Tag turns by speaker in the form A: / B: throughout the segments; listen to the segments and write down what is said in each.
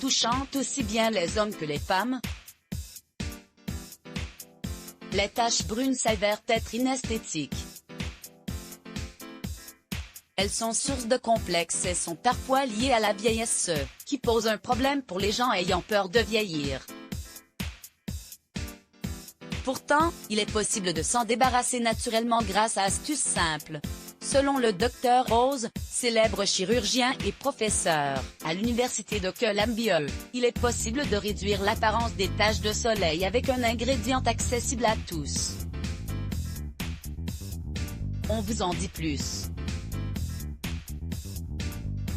A: touchant aussi bien les hommes que les femmes? Les taches brunes s'avèrent être inesthétiques. Elles sont source de complexes et sont parfois liées à la vieillesse, ce qui pose un problème pour les gens ayant peur de vieillir. Pourtant, il est possible de s'en débarrasser naturellement grâce à astuces simples. Selon le Dr Rose, célèbre chirurgien et professeur à l'université de Columbia, il est possible de réduire l'apparence des taches de soleil avec un ingrédient accessible à tous. On vous en dit plus.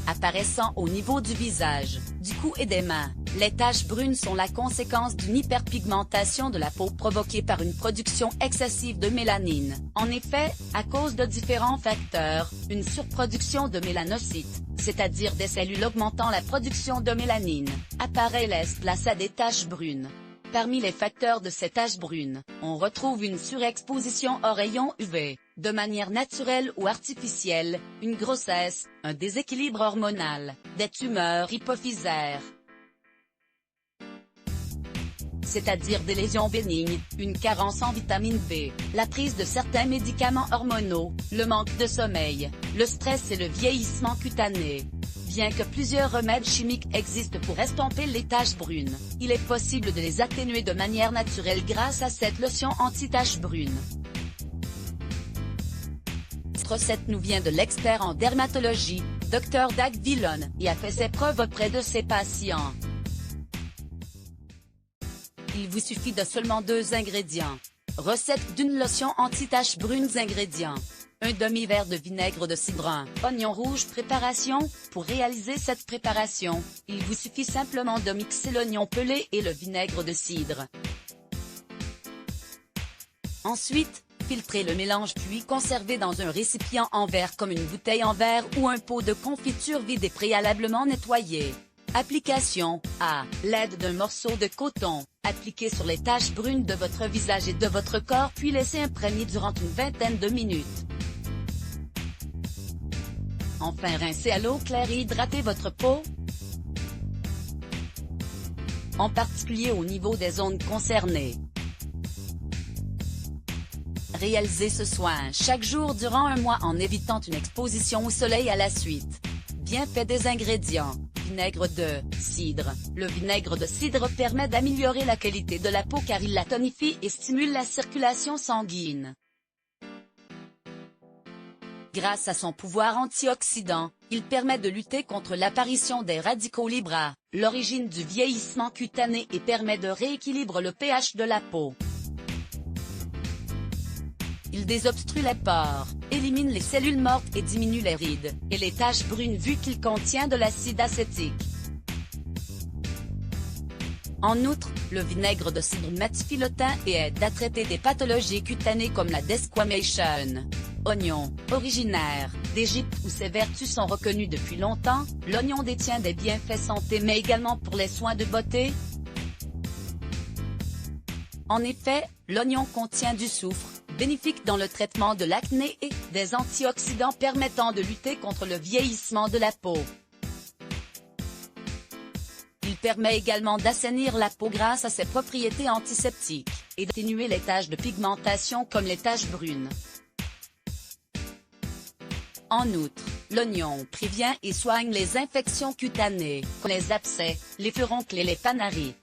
A: Apparaissant au niveau du visage, du cou et des mains, les taches brunes sont la conséquence d'une hyperpigmentation de la peau provoquée par une production excessive de mélanine. En effet, à cause de différents facteurs, une surproduction de mélanocytes, c'est-à-dire des cellules augmentant la production de mélanine, apparaît et laisse place à des taches brunes. Parmi les facteurs de ces taches brunes, on retrouve une surexposition aux rayons UV, de manière naturelle ou artificielle, une grossesse, un déséquilibre hormonal, des tumeurs hypophysaires, c'est-à-dire des lésions bénignes, une carence en vitamine B, la prise de certains médicaments hormonaux, le manque de sommeil, le stress et le vieillissement cutané. Bien que plusieurs remèdes chimiques existent pour estomper les taches brunes, il est possible de les atténuer de manière naturelle grâce à cette lotion anti-taches brunes. Cette recette nous vient de l'expert en dermatologie, Dr Doug Dillon, et a fait ses preuves auprès de ses patients. Il vous suffit de seulement 2 ingrédients. Recette d'une lotion anti-taches brunes. Ingrédients: un demi-verre de vinaigre de cidre, oignon rouge. Préparation: pour réaliser cette préparation, il vous suffit simplement de mixer l'oignon pelé et le vinaigre de cidre. Ensuite, filtrez le mélange puis conservez dans un récipient en verre comme une bouteille en verre ou un pot de confiture vide et préalablement nettoyé. Application: à l'aide d'un morceau de coton, appliquez sur les taches brunes de votre visage et de votre corps puis laissez imprégner durant une vingtaine de minutes. Enfin, rincez à l'eau claire et hydratez votre peau, en particulier au niveau des zones concernées. Réalisez ce soin chaque jour durant un mois en évitant une exposition au soleil à la suite. Bienfaits des ingrédients: vinaigre de cidre. Le vinaigre de cidre permet d'améliorer la qualité de la peau car il la tonifie et stimule la circulation sanguine. Grâce à son pouvoir antioxydant, il permet de lutter contre l'apparition des radicaux libres, l'origine du vieillissement cutané, et permet de rééquilibrer le pH de la peau. Il désobstrue les pores, élimine les cellules mortes et diminue les rides et les taches brunes vu qu'il contient de l'acide acétique. En outre, le vinaigre de cidre matifie le teint et aide à traiter des pathologies cutanées comme la desquamation. Oignon, originaire d'Égypte où ses vertus sont reconnues depuis longtemps, l'oignon détient des bienfaits santé mais également pour les soins de beauté. En effet, l'oignon contient du soufre, bénéfique dans le traitement de l'acné, et des antioxydants permettant de lutter contre le vieillissement de la peau. Il permet également d'assainir la peau grâce à ses propriétés antiseptiques, et d'atténuer les taches de pigmentation comme les taches brunes. En outre, l'oignon prévient et soigne les infections cutanées, comme les abcès, les furoncles et les panaries.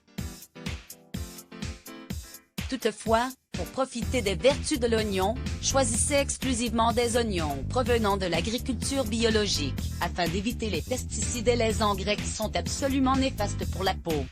A: Toutefois, pour profiter des vertus de l'oignon, choisissez exclusivement des oignons provenant de l'agriculture biologique, afin d'éviter les pesticides et les engrais qui sont absolument néfastes pour la peau.